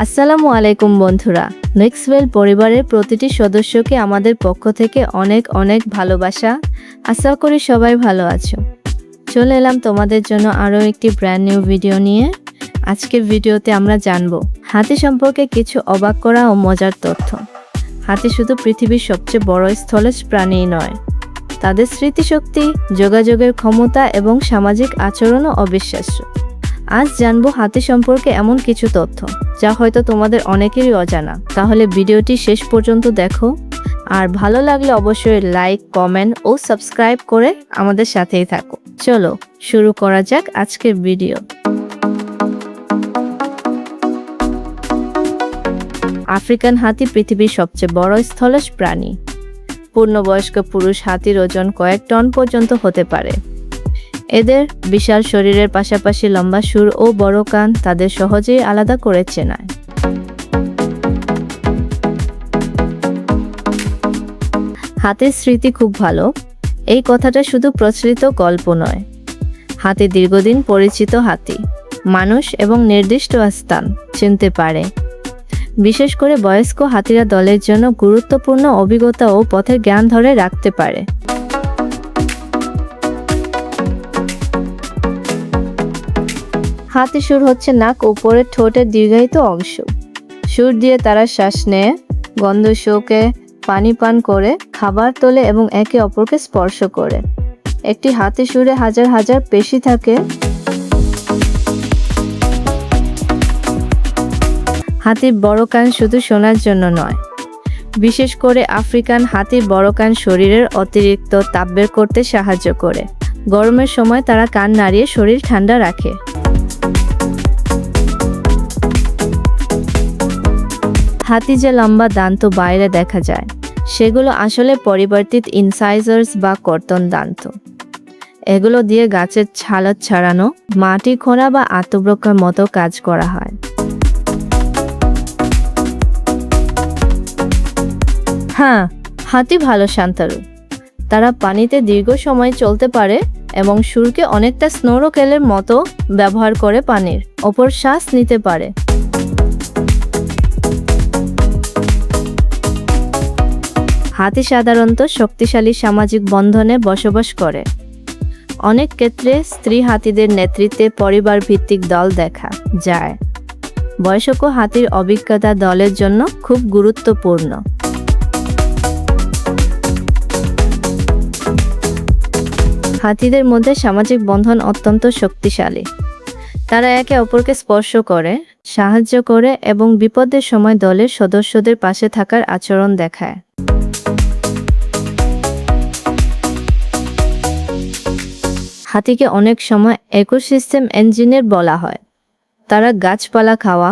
আসসালামু আলাইকুম বন্ধুরা। নেক্সটওয়েল পরিবারের প্রতিটি সদস্যকে আমাদের পক্ষ থেকে অনেক অনেক ভালোবাসা। আশা করি সবাই ভালো আছো। চলে এলাম তোমাদের জন্য আরও একটি ব্র্যান্ড নিউ ভিডিও নিয়ে। আজকের ভিডিওতে আমরা জানব হাতি সম্পর্কে কিছু অবাক করা ও মজার তথ্য। হাতি শুধু পৃথিবীর সবচেয়ে বড় স্থলজ প্রাণীই নয়, তাদের স্মৃতিশক্তি, যোগাযোগের ক্ষমতা এবং সামাজিক আচরণও অবিশ্বাস্য। আজ জানবো হাতি সম্পর্কে এমন কিছু তথ্য যা হয়তো তোমাদের অনেকেরই অজানা। তাহলে ভিডিওটি শেষ পর্যন্ত দেখো, আর ভালো লাগলে অবশ্যই লাইক, কমেন্ট ও সাবস্ক্রাইব করে আমাদের সাথেই থাকো। চলো শুরু করা যাক আজকের ভিডিও। আফ্রিকান হাতি পৃথিবীর সবচেয়ে বড় স্থলজ প্রাণী। পূর্ণবয়স্ক পুরুষ হাতির ওজন কয়েক টন পর্যন্ত হতে পারে। এদের বিশাল শরীরের পাশাপাশি লম্বা শুঁড় ও বড় কান তাদের সহজেই আলাদা করে চেনায়। হাতির স্মৃতি খুব ভালো, এই কথাটা শুধু প্রচলিত গল্প নয়। হাতি দীর্ঘদিন পরিচিত, হাতি মানুষ এবং নির্দিষ্ট স্থান চিনতে পারে। বিশেষ করে বয়স্ক হাতিরা দলের জন্য গুরুত্বপূর্ণ অভিজ্ঞতা ও পথের জ্ঞান ধরে রাখতে পারে। হাতি শুঁড় হচ্ছে নাক উপরের ঠোঁটের দীর্ঘায়িত অংশ। শুঁড় দিয়ে তারা শ্বাস নেয়, গন্ধ শোকে, পানি পান করে, খাবার তোলে এবং একে অপরকে স্পর্শ করে। একটি হাতি শুঁড়ে হাজার হাজার পেশি থাকে। হাতির বড় কান শুধু শোনার জন্য নয়, বিশেষ করে আফ্রিকান হাতির বড় কান শরীরের অতিরিক্ত তাপ বের করতে সাহায্য করে। গরমের সময় তারা কান নাড়িয়ে শরীর ঠান্ডা রাখে। হাতি যে লম্বা দান্ত বাইরে দেখা যায়, সেগুলো আসলে পরিবর্তিত ইনসাইজার্স বা কর্তন দান্ত। এগুলো দিয়ে গাছের ছালত ছাড়ানো, মাটি খোঁড়া বা আত্মরক্ষার মতো কাজ করা হয়। হ্যাঁ, হাতি ভালো সাঁতারু। তারা পানিতে দীর্ঘ সময় চলতে পারে এবং শুঁড়কে অনেকটা স্নোরকেলের মতো ব্যবহার করে পানির ওপর শ্বাস নিতে পারে। হাতি সাধারণত শক্তিশালী সামাজিক বন্ধনে বসবাস করে। অনেক ক্ষেত্রে স্ত্রী হাতিদের নেতৃত্বে পরিবার ভিত্তিক দল দেখা যায়। বয়স্ক হাতির অভিজ্ঞতা দলের জন্য খুব গুরুত্বপূর্ণ। হাতিদের মধ্যে সামাজিক বন্ধন অত্যন্ত শক্তিশালী। তারা একে অপরকে স্পর্শ করে, সাহায্য করে এবং বিপদের সময় দলের সদস্যদের পাশে থাকার আচরণ দেখায়। হাতিকে অনেক সময় ইকোসিস্টেম ইঞ্জিনিয়ার বলা হয়। তারা গাছপালা খাওয়া,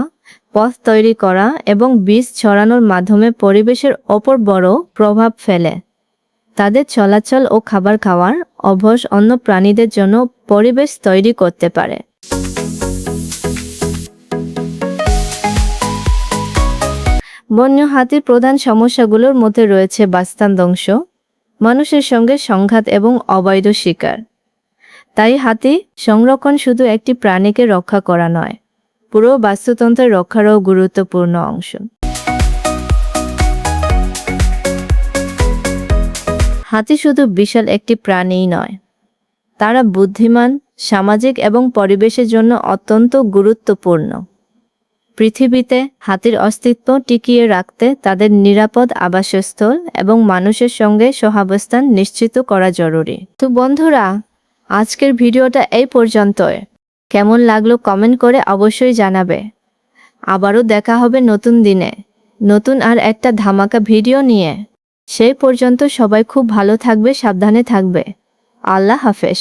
পথ তৈরি করা এবং বীজ ছড়ানোর মাধ্যমে পরিবেশের ওপর বড় প্রভাব ফেলে। তাদের চলাচল ও খাবার খাওয়ার অভ্যাস অন্য প্রাণীদের জন্য পরিবেশ তৈরি করতে পারে। বন্য হাতির প্রধান সমস্যাগুলোর মধ্যে রয়েছে বাসস্থান ধ্বংস, মানুষের সঙ্গে সংঘাত এবং অবৈধ শিকার। তাই হাতি সংরক্ষণ শুধু একটি প্রাণীকে রক্ষা করা নয়, পুরো বাস্তুতন্ত্রের রক্ষারও গুরুত্বপূর্ণ অংশ। হাতি শুধু বিশাল একটি প্রাণীই নয়, তারা বুদ্ধিমান, সামাজিক এবং পরিবেশের জন্য অত্যন্ত গুরুত্বপূর্ণ। পৃথিবীতে হাতির অস্তিত্ব টিকিয়ে রাখতে তাদের নিরাপদ আবাসস্থল এবং মানুষের সঙ্গে সহাবস্থান নিশ্চিত করা জরুরি। তো বন্ধুরা, আজকের ভিডিওটা এই পর্যন্তই। কেমন লাগলো কমেন্ট করে অবশ্যই জানাবে। আবারও দেখা হবে নতুন দিনে, নতুন আর একটা ধামাকা ভিডিও নিয়ে। সেই পর্যন্ত সবাই খুব ভালো থাকবে, সাবধানে থাকবে। আল্লাহ হাফেজ।